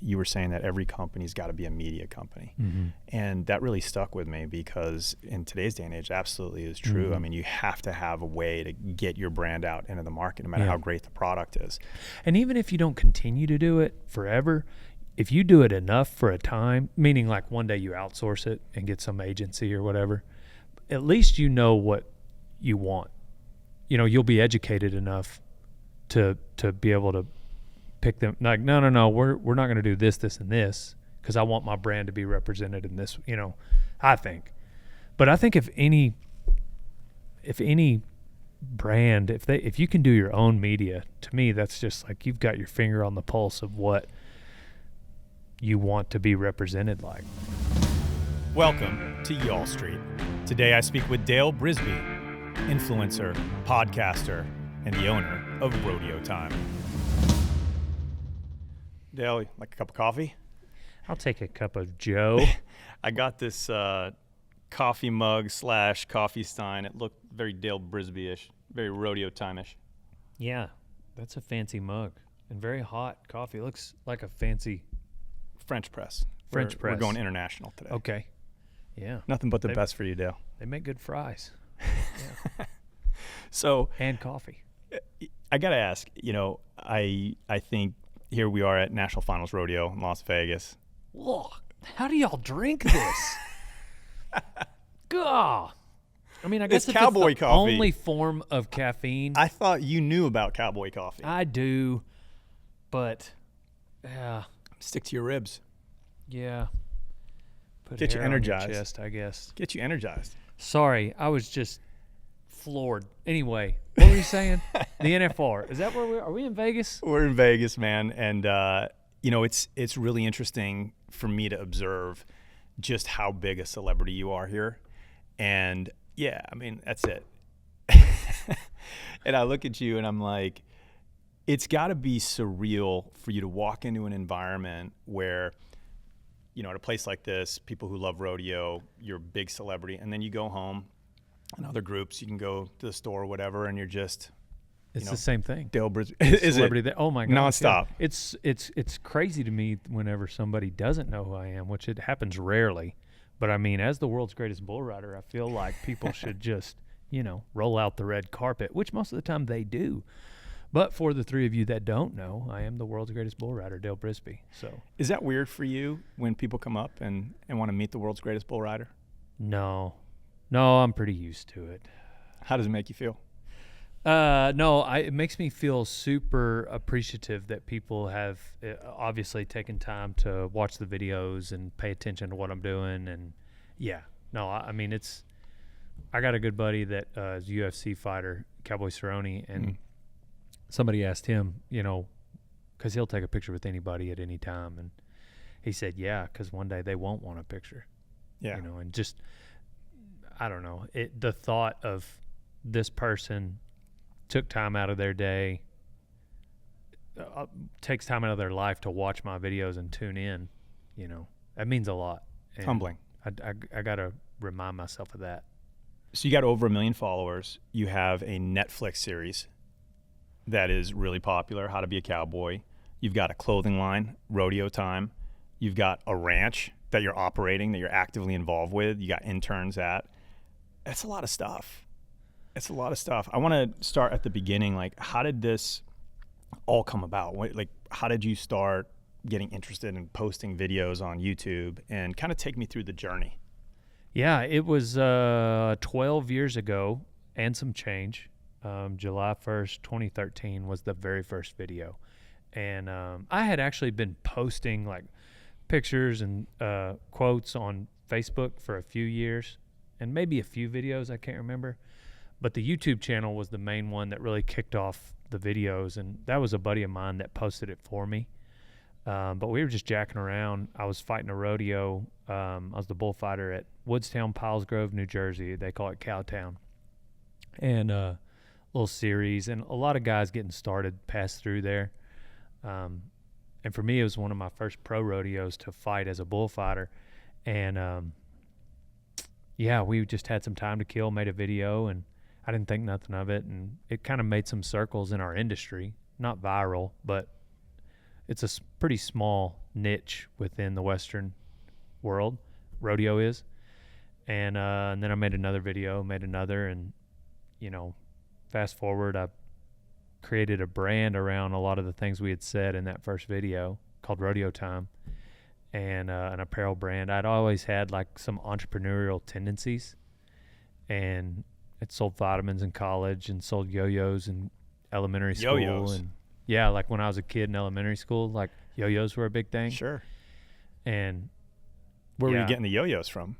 you were saying that every company's got to be a media company. Mm-hmm. And that really stuck with me because in today's day and age, absolutely is true. Mm-hmm. I mean, you have to have a way to get your brand out into the market, no matter how great the product is. And even if you don't continue to do it forever, if you do it enough for a time, meaning like one day you outsource it and get some agency or whatever, at least you know what you want. You know, you'll be educated enough to be able to pick them. Like, no, we're not going to do this, and this because I want my brand to be represented in this. You know, I think. But I think if any brand, if you can do your own media, to me that's just like you've got your finger on the pulse of what you want to be represented like. Welcome to Y'all Street. Today I speak with Dale Brisby, influencer, podcaster, and the owner of Rodeo Time. Dale, like a cup of coffee? I'll take a cup of Joe. I got this coffee mug / coffee stein. It looked very Dale Brisby-ish, very Rodeo Time-ish. Yeah, that's a fancy mug and very hot coffee. It looks like a fancy French press. We're going international today. Okay. Yeah. Nothing but the best for you, Dale. They make good fries. Yeah. So and coffee. I got to ask, you know, I think here we are at National Finals Rodeo in Las Vegas. Whoa, how do y'all drink this? Gah. I mean, I guess it's cowboy it's the coffee. Only form of caffeine. I thought you knew about cowboy coffee. I do, but yeah. Stick to your ribs. Yeah. Get you energized. On your chest, I guess. Get you energized. Sorry, I was just floored. Anyway, what were you saying? The NFR. Is that where are we in Vegas? We're in Vegas, man. And, you know, it's really interesting for me to observe just how big a celebrity you are here. And, yeah, I mean, that's it. And I look at you and I'm like, it's got to be surreal for you to walk into an environment where, you know, at a place like this, people who love rodeo, you're a big celebrity, and then you go home and other groups, you can go to the store or whatever, and you're just, it's the same thing. Dale Brisby. Is celebrity it? Oh my God. Nonstop. Yeah. It's crazy to me whenever somebody doesn't know who I am, which it happens rarely. But I mean, as the world's greatest bull rider, I feel like people should just, you know, roll out the red carpet, which most of the time they do. But for the three of you that don't know, I am the world's greatest bull rider, Dale Brisby. So, is that weird for you when people come up and want to meet the world's greatest bull rider? No, I'm pretty used to it. How does it make you feel? It makes me feel super appreciative that people have obviously taken time to watch the videos and pay attention to what I'm doing. And yeah, no, I mean, I got a good buddy that is a UFC fighter, Cowboy Cerrone, and somebody asked him, you know, because he'll take a picture with anybody at any time. And he said, yeah, because one day they won't want a picture. Yeah. You know, and just, I don't know, the thought of this person took time out of their day, takes time out of their life to watch my videos and tune in, you know, that means a lot. And humbling. I got to remind myself of that. So you got over 1 million followers. You have a Netflix series that is really popular, How to Be a Cowboy. You've got a clothing line, Rodeo Time. You've got a ranch that you're operating, that you're actively involved with. You got interns at. That's a lot of stuff. It's a lot of stuff. I want to start at the beginning. Like, how did this all come about? How did you start getting interested in posting videos on YouTube? And kind of take me through the journey. Yeah, it was 12 years ago and some change. July 1st, 2013 was the very first video. And I had actually been posting like pictures and quotes on Facebook for a few years and maybe a few videos, I can't remember. But the YouTube channel was the main one that really kicked off the videos, and that was a buddy of mine that posted it for me. But we were just jacking around. I was fighting a rodeo. I was the bullfighter at Woodstown, Pilesgrove, New Jersey. They call it Cowtown. And little series, and a lot of guys getting started passed through there. And for me, it was one of my first pro rodeos to fight as a bullfighter. And yeah, we just had some time to kill, made a video, and I didn't think nothing of it. And it kind of made some circles in our industry, not viral, but it's a pretty small niche within the Western world. Rodeo is. And then I made another video, and, you know, fast forward, I created a brand around a lot of the things we had said in that first video called Rodeo Time, and an apparel brand. I'd always had like some entrepreneurial tendencies, and it sold vitamins in college and sold yo-yos in elementary school. Yo-yos? And yeah, like when I was a kid in elementary school, like yo-yos were a big thing. Sure. And where were you getting the yo-yos from?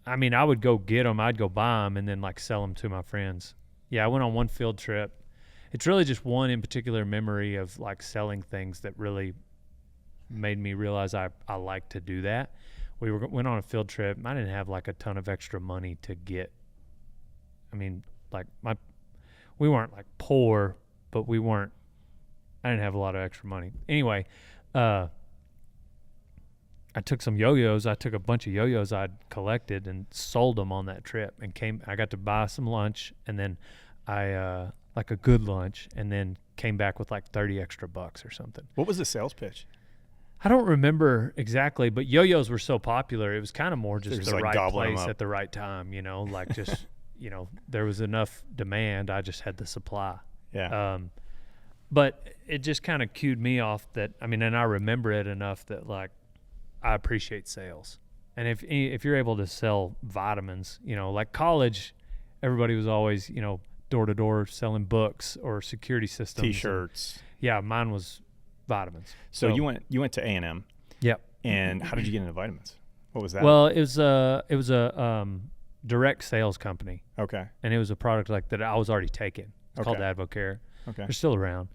I mean, I would go get them. I'd go buy them and then like sell them to my friends. Yeah, I went on one field trip. It's really just one in particular memory of like selling things that really made me realize I like to do that. We went on a field trip. I didn't have like a ton of extra money to get. I mean, like we weren't like poor, but I didn't have a lot of extra money. Anyway, I took some yo-yos. I took a bunch of yo-yos I'd collected and sold them on that trip, and I got to buy some lunch, and then I like a good lunch, and then came back with like 30 extra bucks or something. What was the sales pitch? I don't remember exactly, but yo-yos were so popular. It was kind of more just the like right place at the right time, you know, like just, you know, there was enough demand. I just had the supply. Yeah. But it just kind of cued me off that, I mean, and I remember it enough that like, I appreciate sales. And if you're able to sell vitamins, you know, like college, everybody was always, you know, door to door selling books or security systems. T-shirts. Yeah, mine was vitamins. So you went to A&M. Yep. And how did you get into vitamins? What was that? Well, it was a direct sales company. Okay. And it was a product like that I was already taking. It's called Advocare. Okay. They're still around.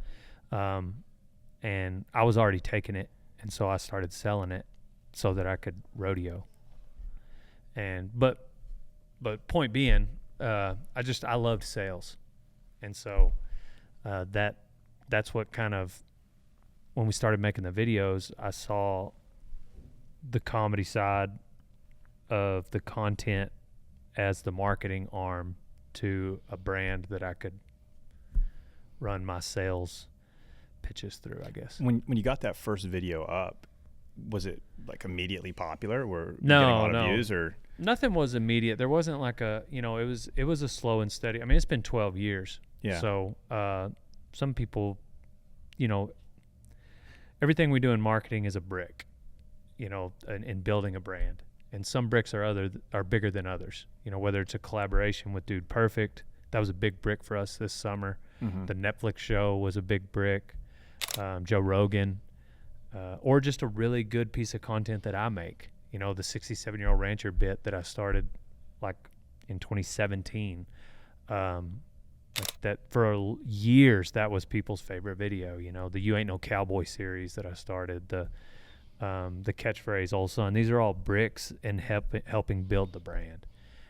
And I was already taking it, and so I started selling it so that I could rodeo. And but point being, I loved sales, and so that's what kind of, when we started making the videos, I saw the comedy side of the content as the marketing arm to a brand that I could run my sales pitches through, I guess. When you got that first video up, was it like immediately popular? Were you getting a lot of views, or nothing was immediate? There wasn't like a, you know, it was a slow and steady. I mean, it's been 12 years. Yeah. So some people, you know, everything we do in marketing is a brick, you know, in building a brand. And some bricks are bigger than others. You know, whether it's a collaboration with Dude Perfect, that was a big brick for us this summer. Mm-hmm. The Netflix show was a big brick. Joe Rogan, or just a really good piece of content that I make. You know, the 67-year-old rancher bit that I started like in 2017. That for years, that was people's favorite video. You know, the You Ain't No Cowboy series that I started, the catchphrase Old Son. These are all bricks in helping build the brand.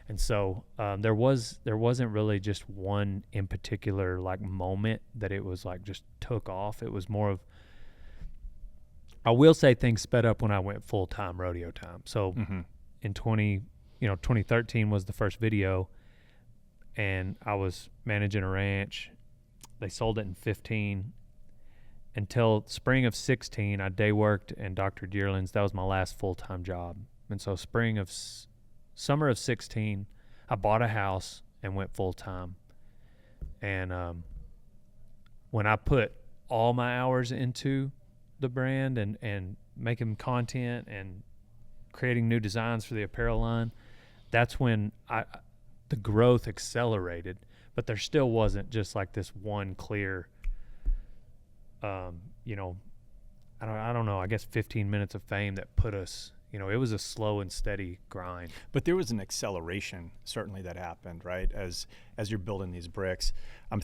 And so there wasn't really just one in particular like moment that it was like just took off. It was more of, I will say things sped up when I went full-time Rodeo Time. So in 2013 was the first video, and I was managing a ranch. They sold it in 15. Until spring of 16, I day worked in Dr. Dearland's. That was my last full-time job. And so summer of 16, I bought a house and went full-time. And when I put all my hours into the brand and making content and creating new designs for the apparel line, that's when the growth accelerated. But there still wasn't just like this one clear, you know, I don't know, I guess 15 minutes of fame that put us, you know, it was a slow and steady grind. But there was an acceleration certainly that happened, right? As you're building these bricks, I'm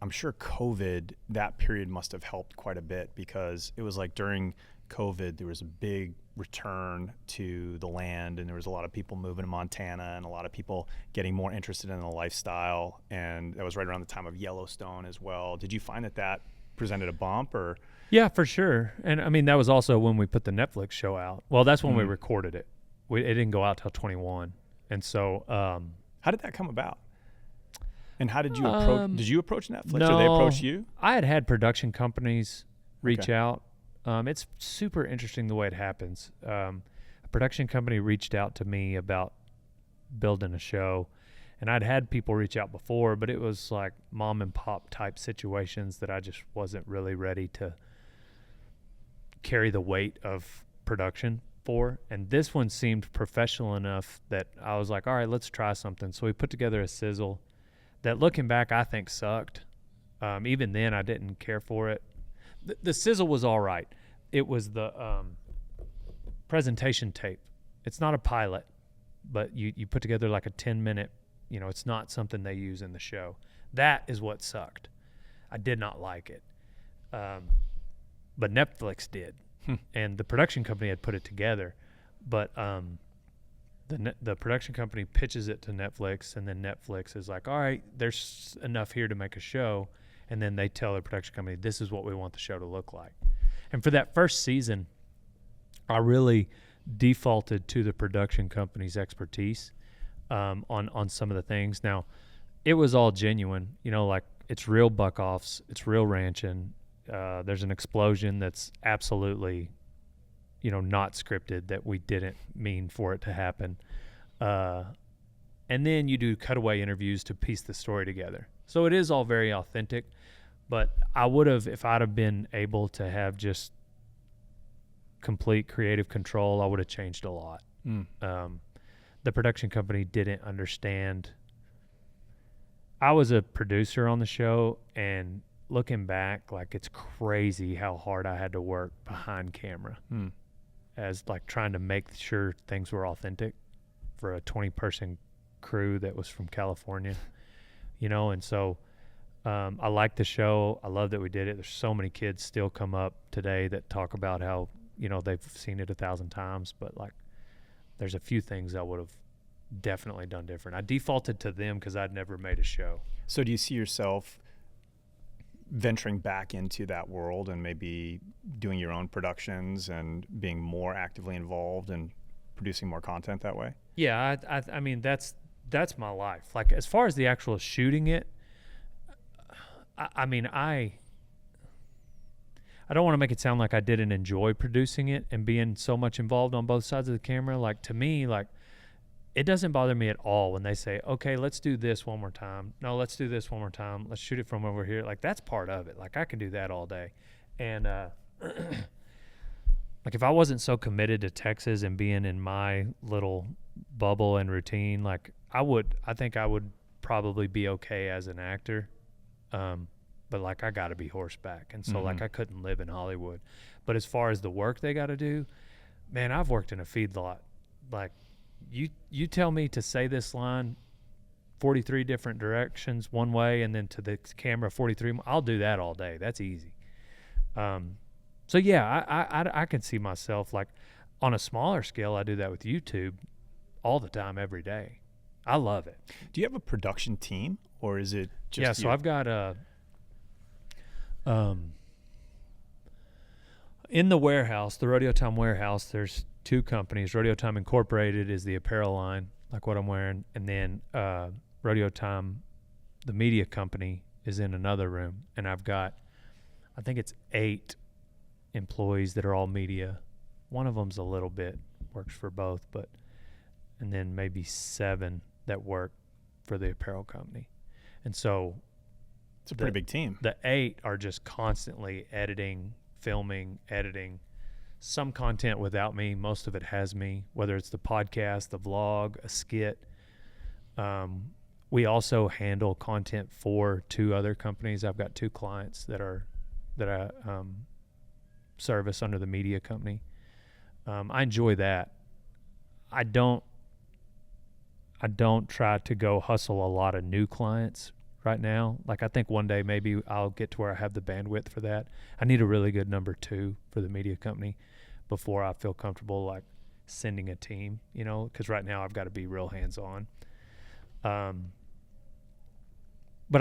sure COVID, that period must have helped quite a bit, because it was like during COVID, there was a big return to the land, and there was a lot of people moving to Montana and a lot of people getting more interested in the lifestyle. And that was right around the time of Yellowstone as well. Did you find that presented a bump, or? Yeah, for sure. And I mean, that was also when we put the Netflix show out. Well, that's when we recorded it. It didn't go out till 21. And so, how did that come about? And how did you approach? Did you approach Netflix, no, or they approach you? I had production companies reach out. It's super interesting the way it happens. A production company reached out to me about building a show, and I'd had people reach out before, but it was like mom and pop type situations that I just wasn't really ready to carry the weight of production for. And this one seemed professional enough that I was like, all right, let's try something. So we put together a sizzle that, looking back, I think sucked. Even then I didn't care for it. The sizzle was all right. It was the presentation tape. It's not a pilot, but you put together like a 10-minute, it's not something they use in the show. That is what sucked. I did not like it. But Netflix did. And the production company had put it together. But the production company pitches it to Netflix, and then Netflix is like, all right, there's enough here to make a show. And then they tell the production company, this is what we want the show to look like. And for that first season, I really defaulted to the production company's expertise on some of the things. Now, it was all genuine, like it's real buck-offs, it's real ranching. There's an explosion that's absolutely, not scripted, that we didn't mean for it to happen. And then you do cutaway interviews to piece the story together. So it is all very authentic, but I would have, if I'd have been able to have just complete creative control, I would have changed a lot. The production company didn't understand. I was a producer on the show, and looking back, like, it's crazy how hard I had to work behind camera as like trying to make sure things were authentic for a 20-person crew that was from California, and so I like the show. I love that we did it. There's so many kids still come up today that talk about how, they've seen it 1,000 times, but like there's a few things I would have definitely done different. I defaulted to them because I'd never made a show. So do you see yourself venturing back into that world and maybe doing your own productions and being more actively involved and producing more content that way? Yeah, I mean, that's my life. Like, as far as the actual shooting it, I mean, I don't want to make it sound like I didn't enjoy producing it and being so much involved on both sides of the camera. Like, to me, like, it doesn't bother me at all when they say, okay, let's do this one more time. No, let's do this one more time. Let's shoot it from over here. Like, that's part of it. Like, I can do that all day. And like, if I wasn't so committed to Texas and being in my little bubble and routine, like, I think I would probably be okay as an actor. But like, I got to be horseback. And so like, I couldn't live in Hollywood. But as far as the work they got to do, man, I've worked in a feedlot. Like, you tell me to say this line 43 different directions one way and then to the camera 43, I'll do that all day. That's easy. So yeah, I can see myself, like, on a smaller scale, I do that with YouTube all the time, every day. I love it. Do you have a production team, or is it just Yeah, so I've got in the warehouse, the Rodeo Time warehouse, there's two companies. Rodeo Time Incorporated is the apparel line, like what I'm wearing, and then Rodeo Time, the media company, is in another room. And I've got, I think it's 8 employees that are all media. One of them's a little bit, works for both, and then maybe 7 that work for the apparel company. And so it's a pretty big team. The 8 are just constantly editing, filming, editing. Some content without me, most of it has me, whether it's the podcast, the vlog, a skit. We also handle content for 2 other companies. I've got 2 clients that I service under the media company. I enjoy that. I don't try to go hustle a lot of new clients right now. Like, I think one day maybe I'll get to where I have the bandwidth for that. I need a really good number 2 for the media company before I feel comfortable, like, sending a team, because right now I've got to be real hands-on. But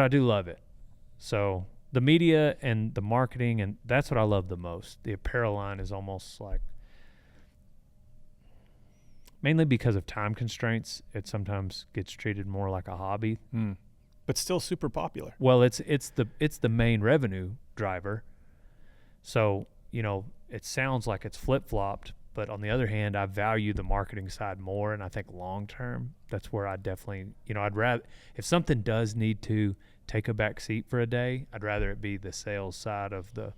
I do love it. So the media and the marketing, and that's what I love the most. The apparel line is almost like, mainly because of time constraints, it sometimes gets treated more like a hobby. But still super popular. Well, it's the main revenue driver. So it sounds like it's flip-flopped, but on the other hand, I value the marketing side more, and I think long-term, that's where I definitely, I'd rather, if something does need to take a back seat for a day, I'd rather it be the sales side of the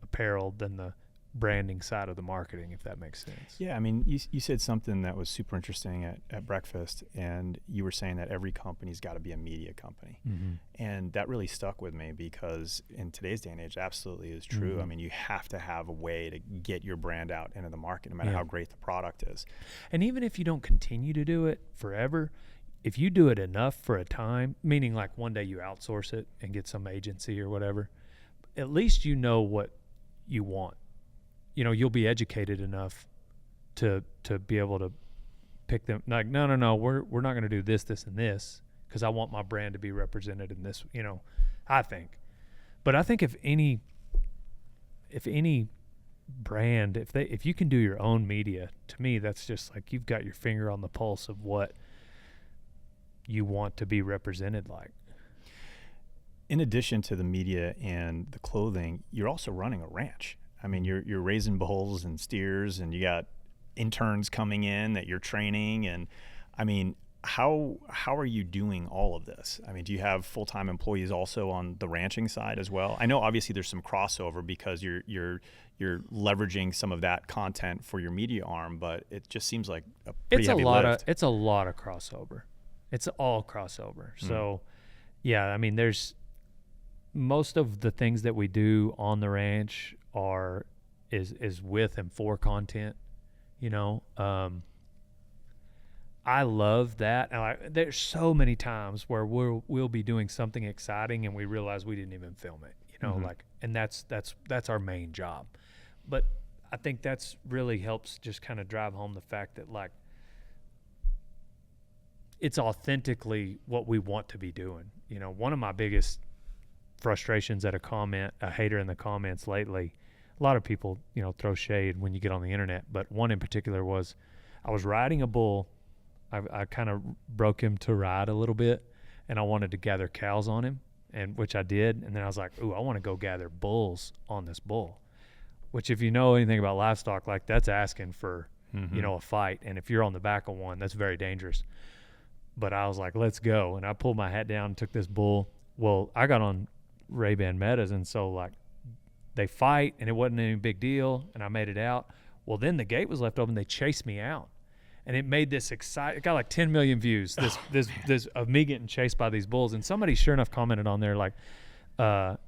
apparel than the branding side of the marketing, if that makes sense. Yeah, I mean, you said something that was super interesting at breakfast, and you were saying that every company's got to be a media company. Mm-hmm. And that really stuck with me because in today's day and age, absolutely is true. Mm-hmm. I mean, you have to have a way to get your brand out into the market, no matter how great the product is. And even if you don't continue to do it forever, if you do it enough for a time, meaning like one day you outsource it and get some agency or whatever, at least you know what you want. You'll be educated enough to be able to pick them. Like, no, we're not going to do this, and this, because I want my brand to be represented in this. I think, but I think if any brand, if you can do your own media, to me that's just like you've got your finger on the pulse of what you want to be represented like. In addition to the media and the clothing, you're also running a ranch. I mean, you're raising bulls and steers, and you got interns coming in that you're training. And I mean, how are you doing all of this? I mean, do you have full-time employees also on the ranching side as well? I know obviously there's some crossover because you're leveraging some of that content for your media arm, but it just seems like a pretty heavy lift. It's a lot of crossover. It's all crossover. So, yeah, I mean, there's most of the things that we do on the ranch is with and for content. I love that. And there's so many times where we'll be doing something exciting and we realize we didn't even film it. And that's our main job. But I think that's really helps just kind of drive home the fact that like it's authentically what we want to be doing. One of my biggest frustrations at a hater in the comments lately, a lot of people, throw shade when you get on the internet, but one in particular was I was riding a bull. I kind of broke him to ride a little bit, and I wanted to gather cows on him, and which I did. And then I was like, ooh, I want to go gather bulls on this bull, which if you know anything about livestock, like that's asking for, a fight. And if you're on the back of one, that's very dangerous. But I was like, let's go. And I pulled my hat down and took this bull. Well, I got on Ray-Ban Metas, and so like they fight, and it wasn't any big deal, and I made it out. Well, then the gate was left open. They chased me out, and it made this exciting. It got like 10 million views. This of me getting chased by these bulls, and somebody sure enough commented on there like, "FAFO,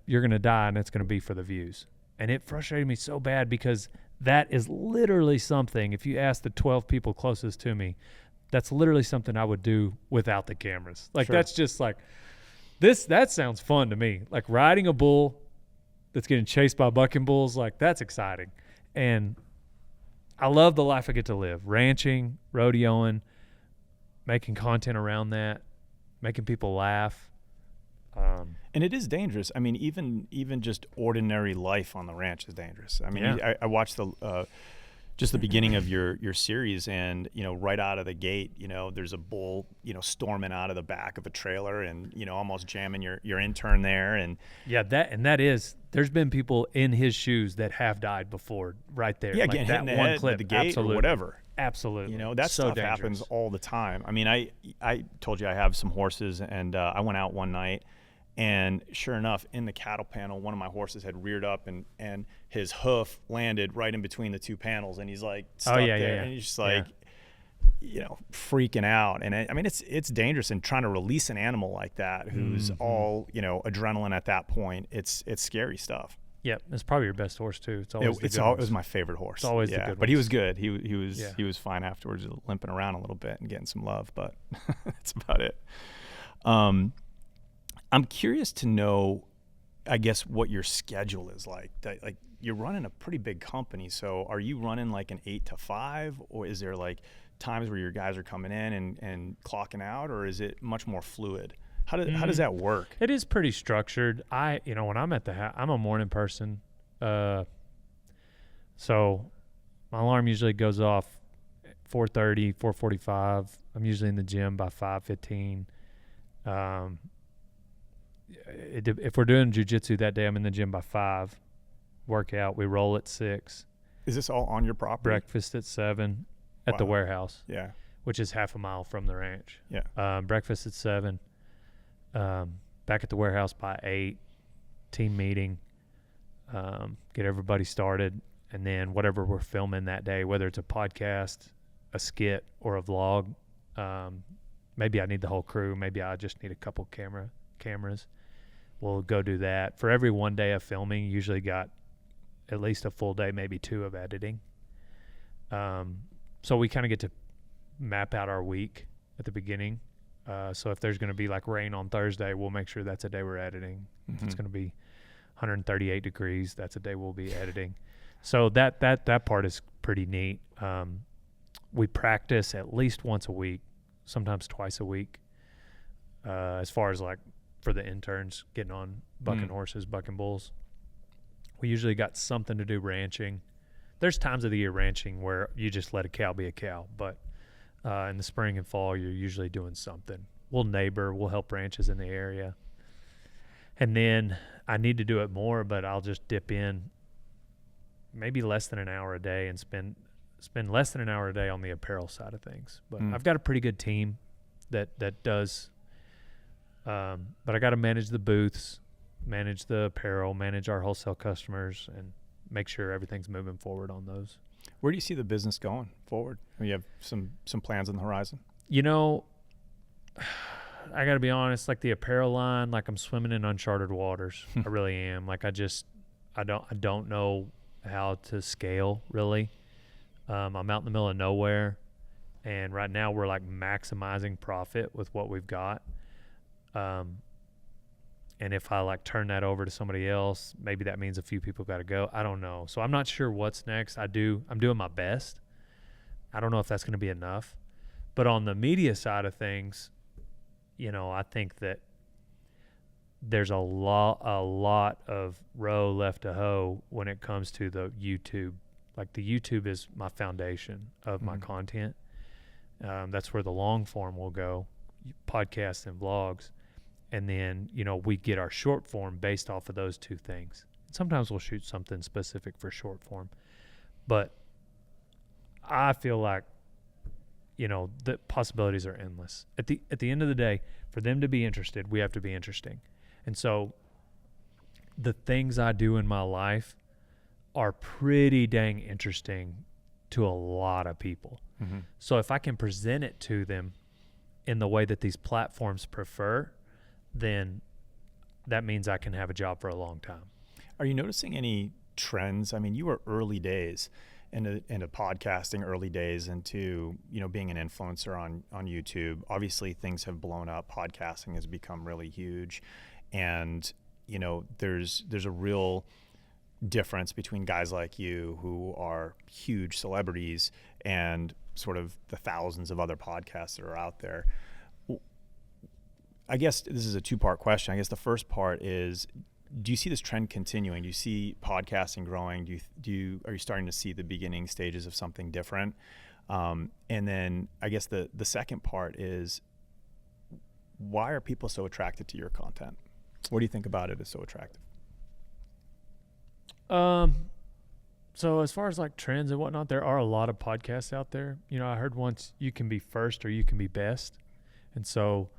you're gonna die, and it's gonna be for the views." And it frustrated me so bad because that is literally something. If you ask the 12 people closest to me, that's literally something I would do without the cameras. Like That's just like this. That sounds fun to me. Like riding a bull that's getting chased by bucking bulls. Like that's exciting. And I love the life I get to live, ranching, rodeoing, making content around that, making people laugh. And it is dangerous. I mean, even just ordinary life on the ranch is dangerous. I mean, I watched just the beginning of your series, and right out of the gate, there's a bull storming out of the back of a trailer and almost jamming your intern there. And there's been people in his shoes that have died before right there. Yeah, getting hit in the head at the gate or whatever. Absolutely. That so stuff dangerous. Happens all the time. I mean, I told you I have some horses, and I went out one night, and sure enough, in the cattle panel, one of my horses had reared up, and his hoof landed right in between the two panels, and he's like stuck there, and he's just like, freaking out. And I mean, it's dangerous, and trying to release an animal like that who's all adrenaline at that point. It's scary stuff. Yep, it's probably your best horse too. It was my favorite horse. It's always the good ones. But he was good. He was fine afterwards, limping around a little bit and getting some love, but that's about it. I'm curious to know, I guess, what your schedule is like. Like you're running a pretty big company, so are you running like an 8 to 5, or is there like times where your guys are coming in and clocking out, or is it much more fluid? How does that work? It is pretty structured. When I'm at the house, I'm a morning person. So my alarm usually goes off 4:30, 4:45. I'm usually in the gym by 5:15. if we're doing jiu-jitsu that day, I'm in the gym by 5, workout, we roll at 6. Is this all on your property? Breakfast at 7 at the warehouse. Yeah. Which is half a mile from the ranch. Yeah. Breakfast at 7. Back at the warehouse by 8. Team meeting. Get everybody started. And then whatever we're filming that day, whether it's a podcast, a skit, or a vlog, maybe I need the whole crew. Maybe I just need a couple cameras. We'll go do that. For every one day of filming, usually got at least a full day, maybe 2 of editing. So we kind of get to map out our week at the beginning. So if there's going to be like rain on Thursday, we'll make sure that's a day we're editing. If it's going to be 138 degrees, that's a day we'll be editing. So that part is pretty neat. We practice at least once a week, sometimes twice a week. As far as like for the interns getting on bucking horses, bucking bulls, we usually got something to do ranching. There's times of the year ranching where you just let a cow be a cow, but in the spring and fall, you're usually doing something. We'll help ranches in the area. And then I need to do it more, but I'll just dip in maybe less than an hour a day and spend less than an hour a day on the apparel side of things. But I've got a pretty good team that does, but I got to manage the booths, manage the apparel, manage our wholesale customers, and make sure everything's moving forward on those. Where do you see the business going forward? You have some plans on the horizon? You know, I got to be honest, like the apparel line, like I'm swimming in uncharted waters. I really am. Like I don't know how to scale really. I'm out in the middle of nowhere, and right now we're like maximizing profit with what we've got. And if I like turn that over to somebody else, maybe that means a few people got to go. I don't know. So I'm not sure what's next. I'm doing my best. I don't know if that's going to be enough. But on the media side of things, you know, I think that there's a lot of row left to hoe when it comes to the YouTube. Like the YouTube is my foundation of my content. That's where the long form will go, podcasts and vlogs. And then, you know, we get our short form based off of those two things. Sometimes we'll shoot something specific for short form. But I feel like, you know, the possibilities are endless. At the end of the day, for them to be interested, we have to be interesting. And so the things I do in my life are pretty dang interesting to a lot of people. So if I can present it to them in the way that these platforms prefer, then that means I can have a job for a long time. Are you noticing any trends? I mean, you were early days into podcasting, early days into, you know, being an influencer on YouTube. Obviously, things have blown up. Podcasting has become really huge. And, you know, there's a real difference between guys like you who are huge celebrities and sort of the thousands of other podcasts that are out there. I guess this is a 2-part question. I guess the first part is, do you see this trend continuing? Do you see podcasting growing? Are you starting to see the beginning stages of something different? And then I guess the second part is, why are people so attracted to your content? What do you think about it is so attractive? So as far as like trends and whatnot, there are a lot of podcasts out there. You know, I heard once you can be first or you can be best. And so,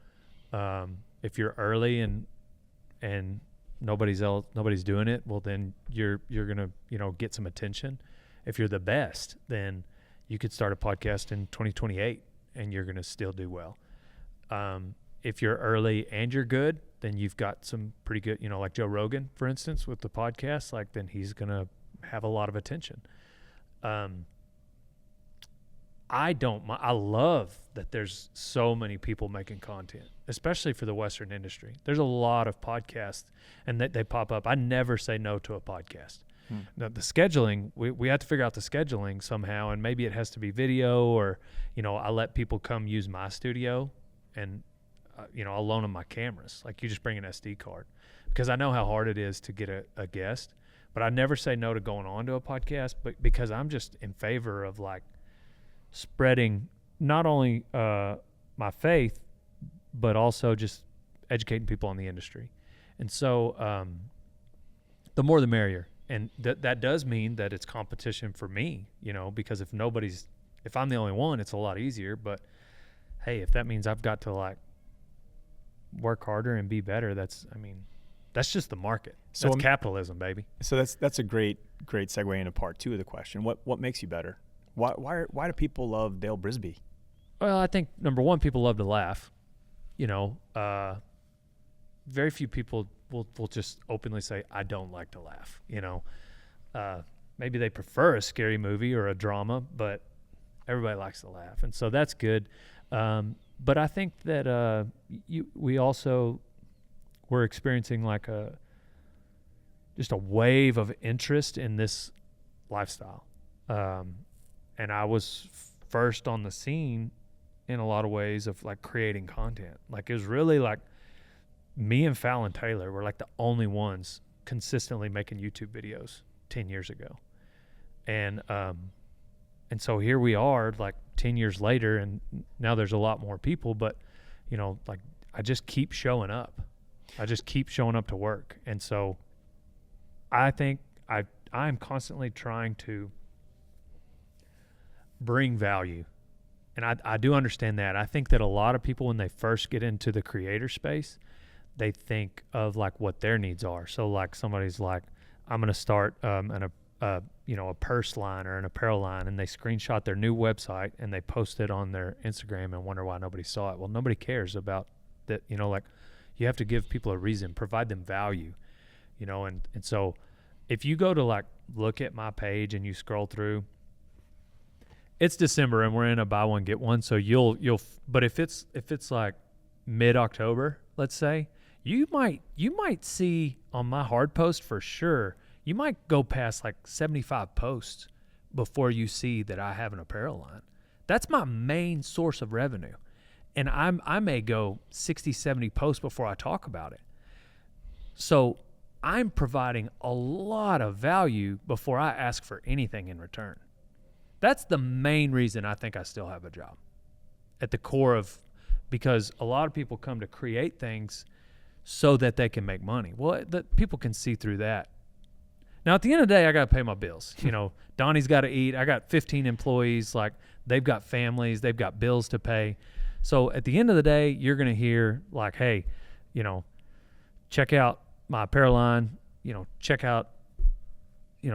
if you're early and nobody's doing it, well then you're gonna, you know, get some attention. If you're the best, then you could start a podcast in 2028 and you're gonna still do well. If you're early and you're good, then you've got some pretty good, you know, like Joe Rogan, for instance, with the podcast, like then he's gonna have a lot of attention. I love that there's so many people making content, especially for the Western industry. There's a lot of podcasts and they pop up. I never say no to a podcast. Now, the scheduling, we have to figure out the scheduling somehow, and maybe it has to be video, or, you know, I let people come use my studio and, you know, I'll loan them my cameras. Like, you just bring an SD card, because I know how hard it is to get a guest. But I never say no to going on to a podcast, but because I'm just in favor of like spreading not only my faith, but also just educating people on the industry. And so the more the merrier. And that does mean that it's competition for me, because if I'm the only one, it's a lot easier. But hey, if that means I've got to like work harder and be better, that's just the market. So that's capitalism, baby. So that's a great segue into part 2 of the question. What makes you better? Why do people love Dale Brisby? Well, I think number one, people love to laugh. Very few people will just openly say, I don't like to laugh. Maybe they prefer a scary movie or a drama, but everybody likes to laugh. And so that's good. But I think that we also were experiencing like just a wave of interest in this lifestyle. And I was first on the scene in a lot of ways of like creating content. Like it was really like me and Fallon Taylor were like the only ones consistently making YouTube videos 10 years ago. And so here we are like 10 years later, and now there's a lot more people, but like I just keep showing up. I just keep showing up to work. And so I think I'm constantly trying to bring value. And I do understand that. I think that a lot of people, when they first get into the creator space, they think of like what their needs are. So like somebody's like, I'm going to start a purse line or an apparel line, and they screenshot their new website and they post it on their Instagram and wonder why nobody saw it. Well, nobody cares about that. Like you have to give people a reason, provide them value, and so if you go to like look at my page and you scroll through, it's December and we're in a buy one get one. So but if it's like mid-October, let's say, you might see on my hard post for sure, you might go past like 75 posts before you see that I have an apparel line. That's my main source of revenue. And I may go 60, 70 posts before I talk about it. So I'm providing a lot of value before I ask for anything in return. That's the main reason I think I still have a job at the core of, because a lot of people come to create things so that they can make money. Well, people can see through that. Now, at the end of the day, I got to pay my bills. Donnie's got to eat. I got 15 employees. Like, they've got families. They've got bills to pay. So at the end of the day, you're going to hear like, hey, check out my apparel line, check out,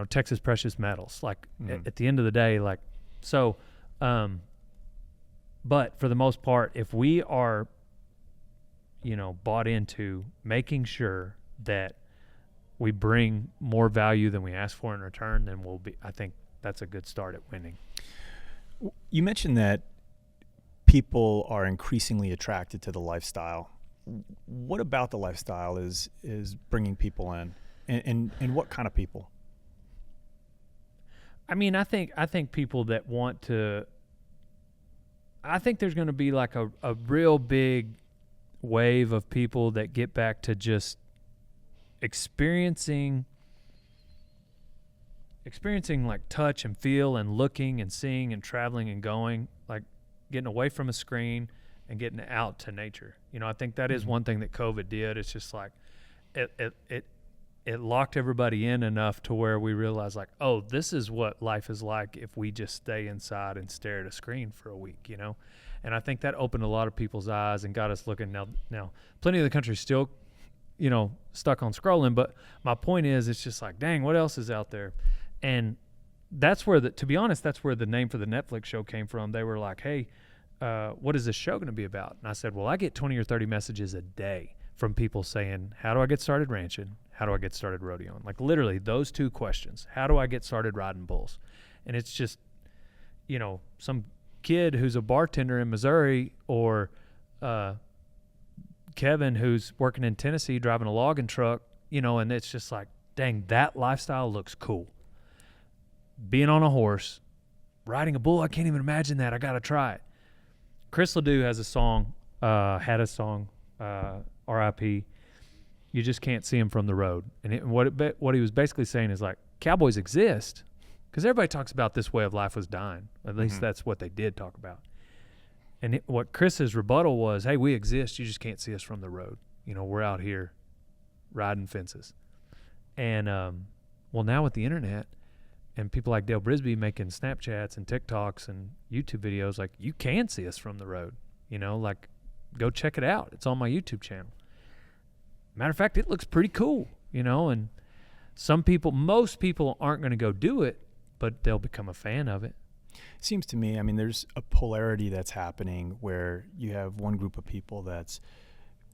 Texas Precious Metals. Like at the end of the day, like, so, but for the most part, if we are, bought into making sure that we bring more value than we ask for in return, then I think that's a good start at winning. You mentioned that people are increasingly attracted to the lifestyle. What about the lifestyle is bringing people in, and what kind of people? I mean, I think people that want to, I think there's going to be like a real big wave of people that get back to just experiencing like touch and feel and looking and seeing and traveling and going, like getting away from a screen and getting out to nature. I think that is one thing that COVID did. It's just like it locked everybody in enough to where we realized like, oh, this is what life is like if we just stay inside and stare at a screen for a week, And I think that opened a lot of people's eyes and got us looking. Now plenty of the country's still, stuck on scrolling, but my point is, it's just like, dang, what else is out there? And that's where to be honest, that's where the name for the Netflix show came from. They were like, hey, what is this show going to be about? And I said, well, I get 20 or 30 messages a day from people saying, how do I get started ranching? How do I get started rodeoing? Like literally those two questions. How do I get started riding bulls? And it's just, some kid who's a bartender in Missouri, or Kevin who's working in Tennessee driving a logging truck, and it's just like, dang, that lifestyle looks cool. Being on a horse, riding a bull, I can't even imagine that. I got to try it. Chris Ledoux has a song, R.I.P. You just can't see him from the road. And what he was basically saying is like, cowboys exist because everybody talks about this way of life was dying. At least that's what they did talk about. And what Chris's rebuttal was, hey, we exist. You just can't see us from the road. We're out here riding fences. And well, now with the internet and people like Dale Brisby making Snapchats and TikToks and YouTube videos, like, you can see us from the road, you know, like, go check it out. It's on my YouTube channel. Matter of fact, it looks pretty cool, you know, and most people aren't going to go do it, but they'll become a fan of it. Seems to me, I mean, there's a polarity that's happening where you have one group of people that's,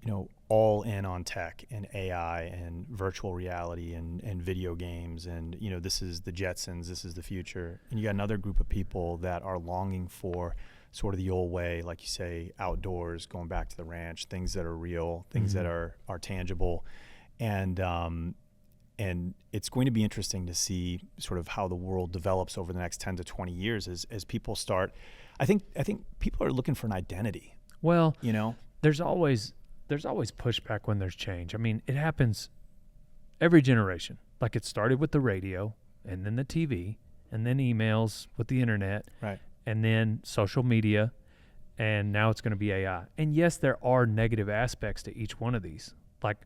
you know, all in on tech and AI and virtual reality and video games and, you know, this is the Jetsons, this is the future. And you got another group of people that are longing for sort of the old way, like you say, outdoors, going back to the ranch, things that are real, things that are tangible. And it's going to be interesting to see sort of how the world develops over the next 10 to 20 years as people start. I think people are looking for an identity. Well, you know, there's always pushback when there's change. I mean, it happens every generation. Like, it started with the radio and then the TV and then emails with the internet. Right. And then social media, and now it's going to be AI. And yes, there are negative aspects to each one of these. Like,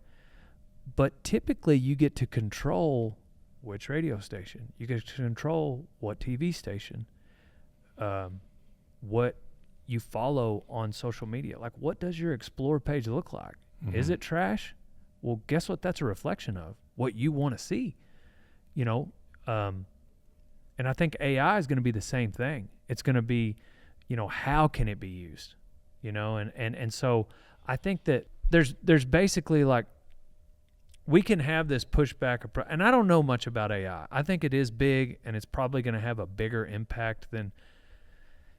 but typically you get to control which radio station. You get to control what TV station, what you follow on social media. Like, what does your Explore page look like? Mm-hmm. Is it trash? Well, guess what? That's a reflection of what you want to see, you know? And I think AI is going to be the same thing. It's going to be, you know, how can it be used, you know? And so I think that there's basically, like, we can have this pushback, and I don't know much about AI. I think it is big, and it's probably going to have a bigger impact than,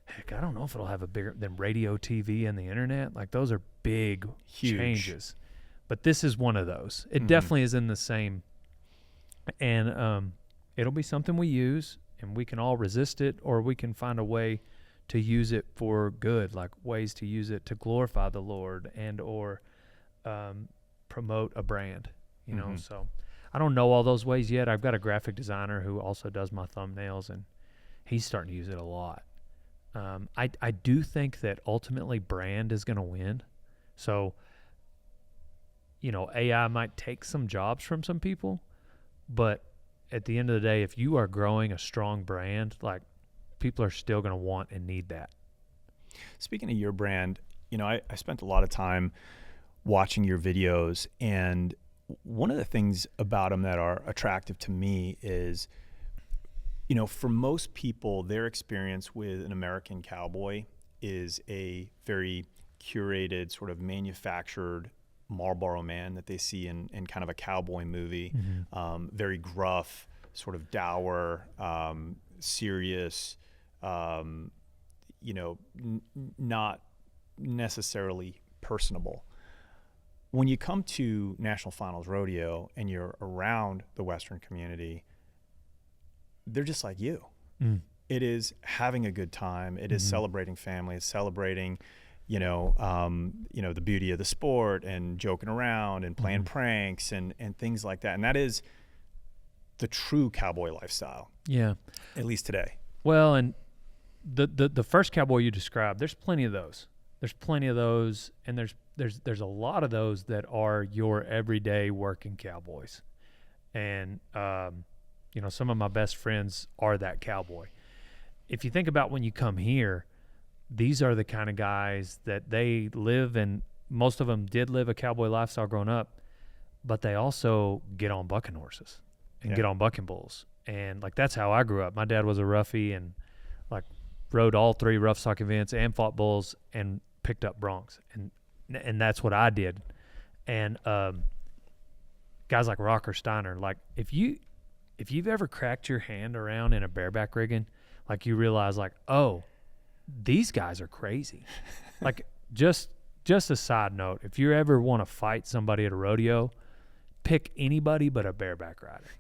heck, I don't know if it'll have a bigger than radio, TV, and the internet. Like, those are big Huge changes. But this is one of those. It definitely is in the same, and it'll be something we use, and we can all resist it, or we can find a way to use it for good, like ways to use it to glorify the Lord and or promote a brand. You know, so I don't know all those ways yet. I've got a graphic designer who also does my thumbnails, and he's starting to use it a lot. I do think that ultimately brand is going to win. So, you know, AI might take some jobs from some people, but at the end of the day, if you are growing a strong brand, like, people are still going to want and need that. Speaking of your brand, you know, I spent a lot of time watching your videos, and one of the things about them that are attractive to me is, you know, for most people, their experience with an American cowboy is a very curated, sort of manufactured Marlboro man that they see in kind of a cowboy movie, very gruff, sort of dour, serious, you know, not necessarily personable. When you come to National Finals Rodeo and you're around the Western community, they're just like you. It is having a good time. It is celebrating family. It's celebrating, you know, the beauty of the sport and joking around and playing pranks and things like that. And that is the true cowboy lifestyle. Yeah. At least today. Well, and the first cowboy you described, there's plenty of those. There's plenty of those, and there's a lot of those that are your everyday working cowboys. And you know, some of my best friends are that cowboy. If you think about when you come here, these are the kind of guys that they live, and most of them did live a cowboy lifestyle growing up, but they also get on bucking horses and get on bucking bulls. And like, that's how I grew up. My dad was a roughie and like rode all 3 rough stock events and fought bulls and picked up broncs. And that's what I did. And guys like Rocker Steiner, like, if you've ever cracked your hand around in a bareback rigging, like, you realize, like, oh, these guys are crazy. Like, just a side note, if you ever want to fight somebody at a rodeo, pick anybody but a bareback rider.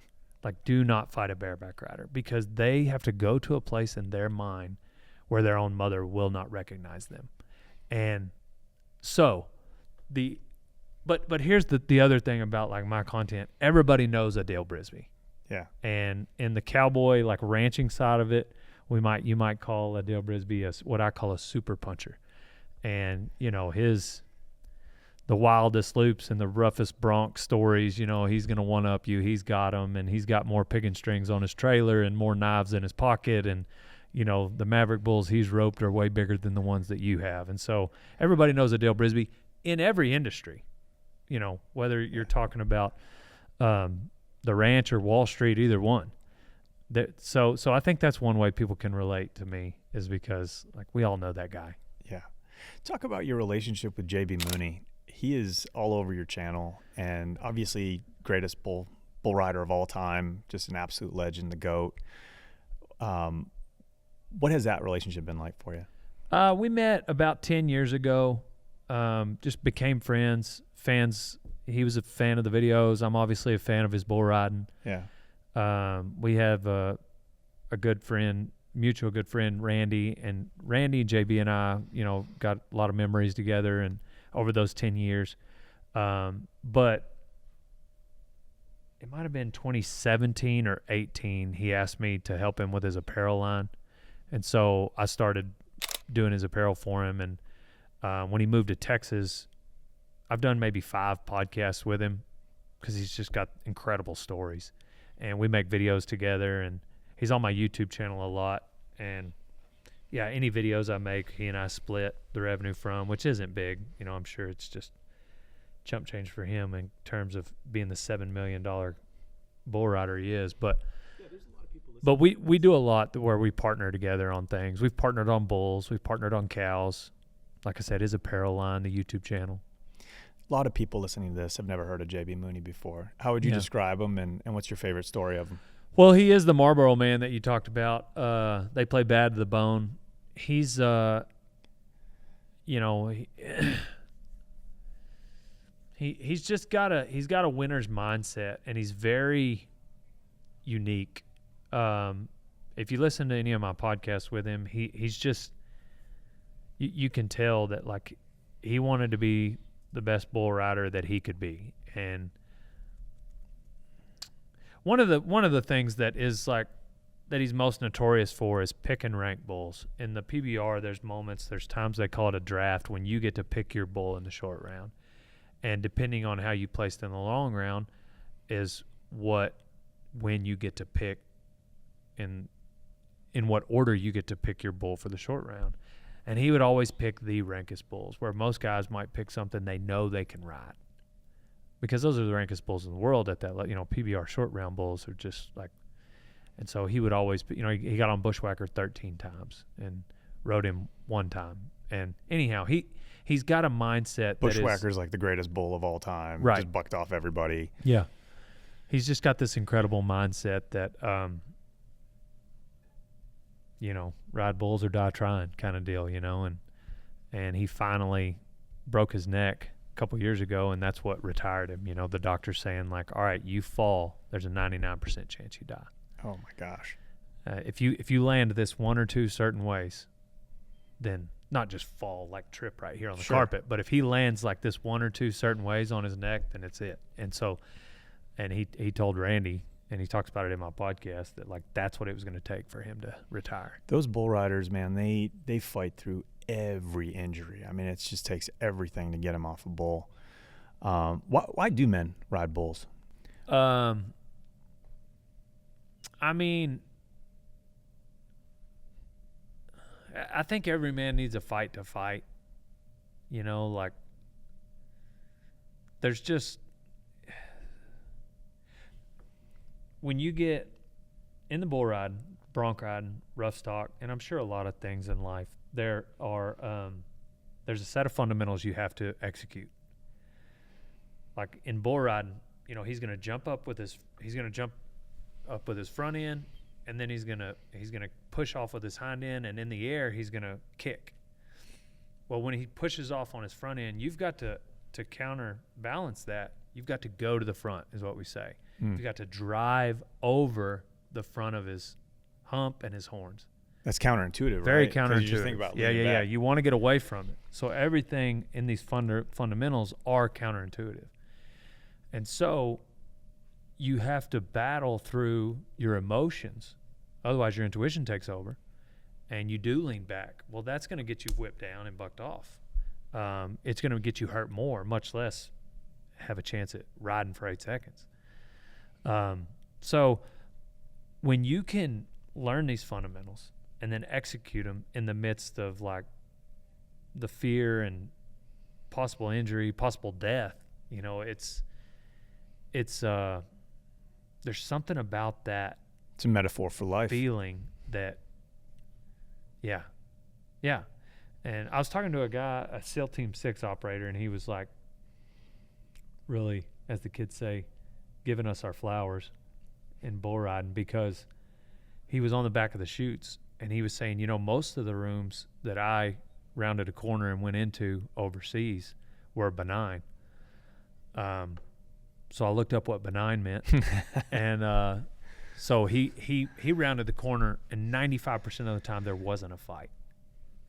Like, do not fight a bareback rider, because they have to go to a place in their mind where their own mother will not recognize them. And so but here's the other thing about, like, my content. Everybody knows a Dale Brisby. Yeah. And in the cowboy, like, ranching side of it, you might call a Dale Brisby what I call a super puncher. And, you know, the wildest loops and the roughest bronc stories, he's going to one-up you. He's got them, and he's got more picking strings on his trailer and more knives in his pocket. And, the Maverick bulls he's roped are way bigger than the ones that you have. And so everybody knows the Dale Brisby in every industry, whether you're talking about the ranch or Wall Street, either one. So I think that's one way people can relate to me, is because we all know that guy. Yeah. Talk about your relationship with JB Mooney. He is all over your channel, and obviously greatest bull rider of all time, just an absolute legend, the GOAT. What has that relationship been like for you? We met about 10 years ago, just became fans. He was a fan of the videos. I'm obviously a fan of his bull riding. Yeah. We have a good friend, mutual good friend, Randy, and JB and I, got a lot of memories together and over those 10 years. But it might have been 2017 or 18. He asked me to help him with his apparel line. And so I started doing his apparel for him. And when he moved to Texas, I've done maybe 5 podcasts with him because he's just got incredible stories. And we make videos together, and he's on my YouTube channel a lot. And yeah, any videos I make, he and I split the revenue from, which isn't big. I'm sure it's just chump change for him in terms of being the $7 million bull rider he is. But we do a lot where we partner together on things. We've partnered on bulls. We've partnered on cows. Like I said, his apparel line, the YouTube channel. A lot of people listening to this have never heard of JB Mooney before. How would you describe him, and what's your favorite story of him? Well, he is the Marlboro man that you talked about. They play bad to the bone. He's, he's just got a winner's mindset, and he's very unique. If you listen to any of my podcasts with him, he's just, you can tell that he wanted to be the best bull rider that he could be. And one of the things that is that he's most notorious for is pick and rank bulls. In the PBR, there's times they call it a draft, when you get to pick your bull in the short round. And depending on how you placed in the long round is when you get to pick in what order you get to pick your bull for the short round. And he would always pick the rankest bulls, where most guys might pick something they know they can ride, because those are the rankest bulls in the world at that, PBR short round bulls are just and so he would always, he got on Bushwhacker 13 times and rode him 1 time. And anyhow, he's got a mindset Bushwhacker's the greatest bull of all time. Right. Just bucked off everybody. Yeah. He's just got this incredible mindset that, ride bulls or die trying kind of deal, and he finally broke his neck a couple years ago, and that's what retired him. The doctor's saying all right, you fall, there's a 99% chance you die. Oh my gosh. If you land this 1 or 2 certain ways, then not just fall trip right here on the carpet, but if he lands this 1 or 2 certain ways on his neck, then it's it. And so, and he told Randy, and he talks about it in my podcast, that that's what it was going to take for him to retire. Those bull riders, man, they fight through every injury. I mean, it just takes everything to get them off a bull. Why do men ride bulls? I mean, I think every man needs a fight to fight. There's just, when you get in the bull riding, bronc riding, rough stock, and I'm sure a lot of things in life, there's a set of fundamentals you have to execute. In bull riding, he's going to jump up with his front end, and then he's gonna push off with his hind end, and in the air he's gonna kick. Well, when he pushes off on his front end, you've got to counterbalance that. You've got to go to the front, is what we say. You've got to drive over the front of his hump and his horns. That's counterintuitive, Very right? counterintuitive. You just think about yeah. You want to get away from it. So everything in these fundamentals are counterintuitive, and so you have to battle through your emotions. Otherwise, your intuition takes over, and you do lean back. Well, that's going to get you whipped down and bucked off. it's going to get you hurt more, much less have a chance at riding for 8 seconds. So when you can learn these fundamentals and then execute them in the midst of like the fear and possible injury, possible death, you know, it's there's something about that. It's a metaphor for life. Feeling that, yeah. And I was talking to a guy, a SEAL Team 6 operator, and he was like, really, as the kids say, giving us our flowers in bull riding, because he was on the back of the chutes, and he was saying, you know, most of the rooms that I rounded a corner and went into overseas were benign. So I looked up what benign meant, and so he rounded the corner, and 95% of the time there wasn't a fight,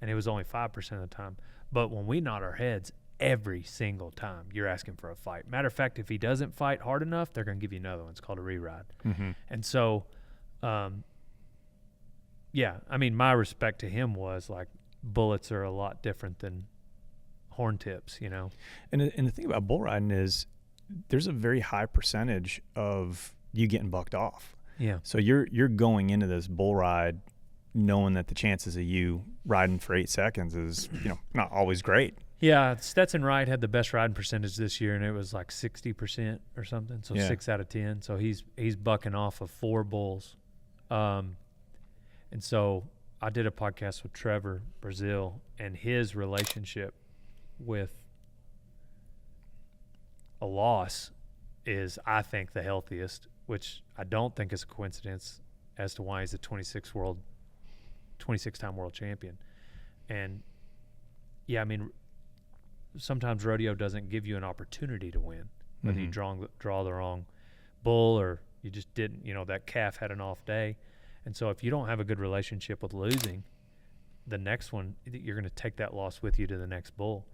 and it was only 5% of the time. But when we nod our heads, every single time you're asking for a fight. Matter of fact, if he doesn't fight hard enough, they're going to give you another one. It's called a re-ride. Mm-hmm. And so, yeah, I mean, my respect to him was like, bullets are a lot different than horn tips, you know? And the thing about bull riding is there's a very high percentage of you getting bucked off. Yeah. So you're going into this bull ride knowing that the chances of you riding for 8 seconds is, you know, not always great. Yeah, Stetson Wright had the best riding percentage this year, and it was like 60% or something. So 6 out of 10. So he's bucking off of 4 bulls, and so I did a podcast with Trevor Brazil, and his relationship with a loss is, I think, the healthiest, which I don't think is a coincidence as to why he's a 26-time world champion. And yeah, I mean, sometimes rodeo doesn't give you an opportunity to win, whether you draw the wrong bull or you just didn't, you know, that calf had an off day. And so if you don't have a good relationship with losing, the next one, you're going to take that loss with you to the next bull.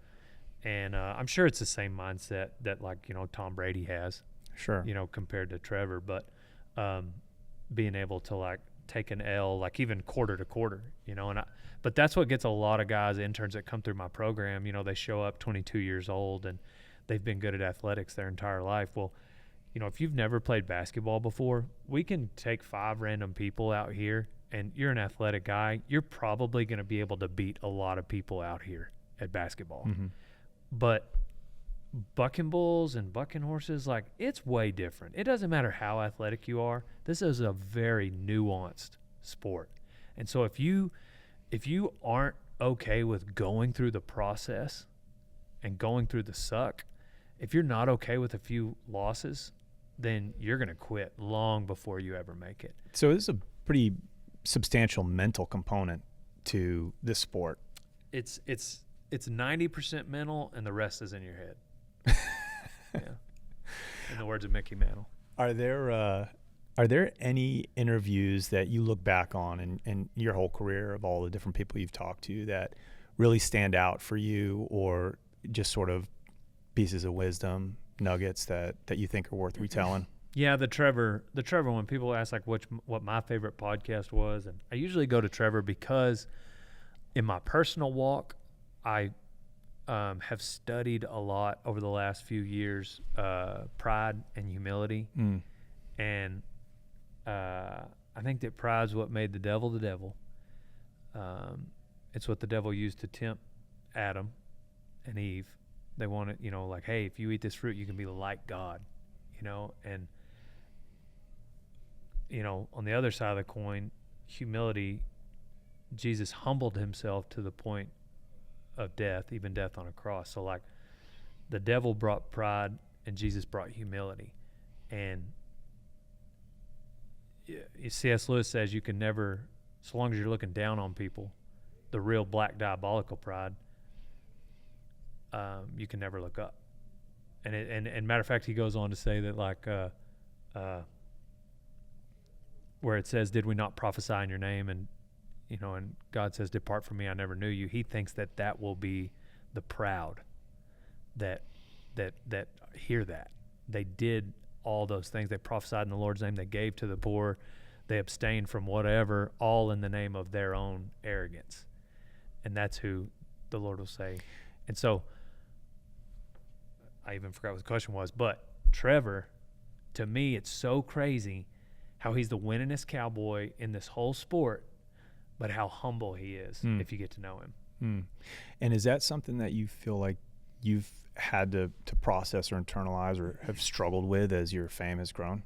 And I'm sure it's the same mindset that, like, you know, Tom Brady has, Sure, you know, compared to Trevor, but being able to like take an L, like even quarter to quarter, you know, but that's what gets a lot of guys, interns that come through my program, you know, they show up 22 years old and they've been good at athletics their entire life. Well, you know, if you've never played basketball before, we can take 5 random people out here, and you're an athletic guy, you're probably going to be able to beat a lot of people out here at basketball. Mm-hmm. But bucking bulls and bucking horses, like, it's way different. It doesn't matter how athletic you are. This is a very nuanced sport. And so if you aren't okay with going through the process and going through the suck, if you're not okay with a few losses, then you're going to quit long before you ever make it. So this is a pretty substantial mental component to this sport. It's 90% mental, and the rest is in your head. Yeah. In the words of Mickey Mantle. Are there any interviews that you look back on in your whole career of all the different people you've talked to that really stand out for you, or just sort of pieces of wisdom, nuggets that you think are worth retelling? Yeah, the Trevor one, people ask like what my favorite podcast was, and I usually go to Trevor because in my personal walk, I have studied a lot over the last few years, pride and humility. And I think that pride's what made the devil the devil. It's what the devil used to tempt Adam and Eve. They wanted, you know, like, hey, if you eat this fruit, you can be like God, you know. And, you know, on the other side of the coin, humility, Jesus humbled himself to the point of death, even death on a cross. So, like, the devil brought pride and Jesus brought humility. And C.S. Lewis says you can never, so long as you're looking down on people, the real black diabolical pride, you can never look up. And matter of fact, he goes on to say that, like, where it says, did we not prophesy in your name? And, you know, and God says, depart from me, I never knew you. He thinks that will be the proud that hear that. They did all those things. They prophesied in the Lord's name. They gave to the poor. They abstained from whatever, all in the name of their own arrogance. And that's who the Lord will say, And so I even forgot what the question was, but Trevor, to me, it's so crazy how he's the winningest cowboy in this whole sport, but how humble he is if you get to know him. And is that something that you feel like you've had to process or internalize or have struggled with as your fame has grown?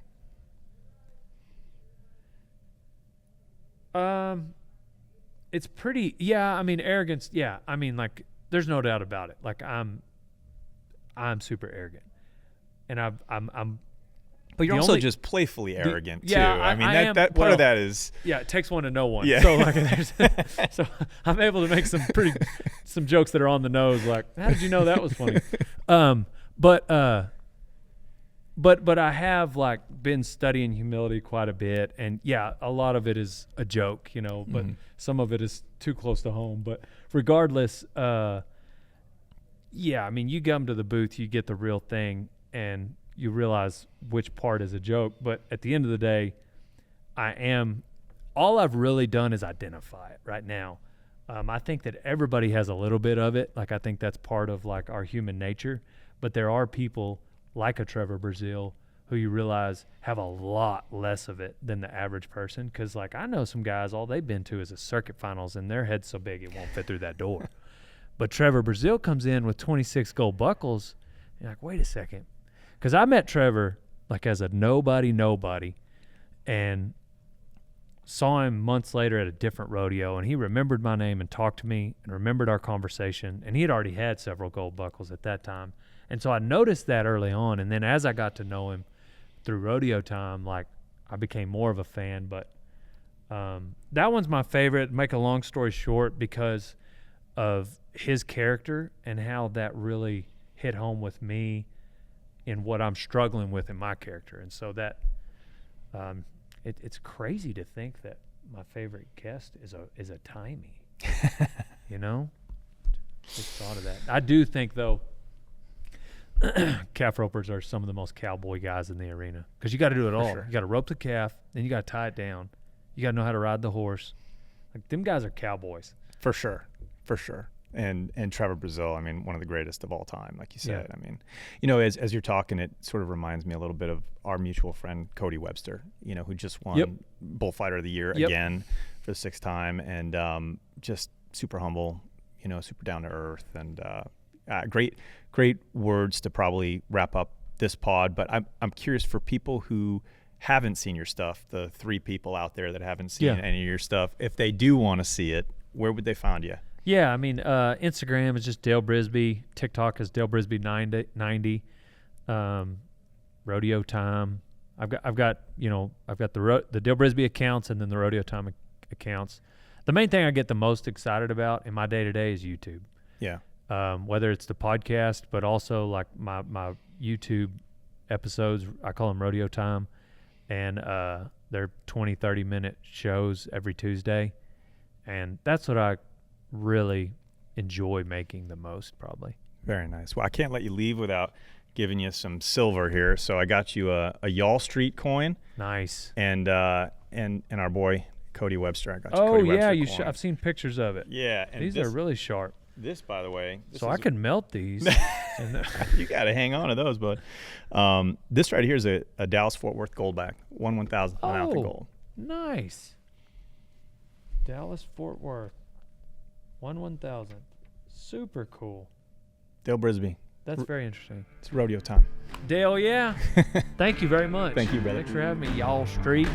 It's pretty, I mean, arrogance. Yeah. I mean, like, there's no doubt about it. Like, I'm super arrogant, and I'm. But you're also just playfully arrogant too. I mean, I am, that part of that is. Yeah, it takes one to know one. Yeah. So like, so I'm able to make some jokes that are on the nose. Like, how did you know that was funny? But I have like been studying humility quite a bit, and yeah, a lot of it is a joke, you know, but some of it is too close to home. But regardless, yeah, I mean, you come to the booth, you get the real thing, and you realize which part is a joke. But at the end of the day, all I've really done is identify it right now. I think that everybody has a little bit of it. Like, I think that's part of like our human nature, but there are people like a Trevor Brazil who you realize have a lot less of it than the average person. Cause like, I know some guys, all they've been to is a circuit finals and their head's so big it won't fit through that door. But Trevor Brazil comes in with 26 gold buckles. And you're like, wait a second. Because I met Trevor like as a nobody, and saw him months later at a different rodeo, and he remembered my name and talked to me and remembered our conversation, and he had already had several gold buckles at that time. And so I noticed that early on, and then as I got to know him through Rodeo Time, like, I became more of a fan. But that one's my favorite, make a long story short, because of his character and how that really hit home with me in what I'm struggling with in my character. And so that it's crazy to think that my favorite guest is a timey. You know, just thought of that. I do think though, calf ropers are some of the most cowboy guys in the arena, because you got to do it all. Sure. You got to rope the calf, then you got to tie it down. You got to know how to ride the horse. Like, them guys are cowboys. For sure. And Trevor Brazil, I mean, one of the greatest of all time, like you said. Yeah. I mean, you know, as you're talking, it sort of reminds me a little bit of our mutual friend Cody Webster, you know, who just won Bullfighter of the Year again for the 6th time, and just super humble, you know, super down to earth, and great words to probably wrap up this pod. But I'm curious, for people who haven't seen your stuff, the 3 people out there that haven't seen any of your stuff, if they do want to see it, where would they find you? Yeah, I mean, Instagram is just Dale Brisby. TikTok is Dale Brisby 90. Rodeo Time. I've got the Dale Brisby accounts and then the Rodeo Time accounts. The main thing I get the most excited about in my day to day is YouTube. Yeah. Whether it's the podcast, but also like my YouTube episodes, I call them Rodeo Time, and they're 20, 30-minute shows every Tuesday, and that's what I really enjoy making the most, probably. Very nice. Well, I can't let you leave without giving you some silver here. So I got you a Y'all Street coin. Nice. And our boy Cody Webster. I got you Cody Webster coin. I've seen pictures of it. Yeah. And these are really sharp. This, by the way. I can melt these. You got to hang on to those, bud. This right here is a Dallas-Fort Worth goldback, 1/1000th of an ounce of gold. Nice. Dallas-Fort Worth. 1/1000th. Super cool. Dale Brisby. That's very interesting. It's Rodeo Time. Dale, yeah. Thank you very much. Thank you, brother. Thanks for having me, Y'all Street.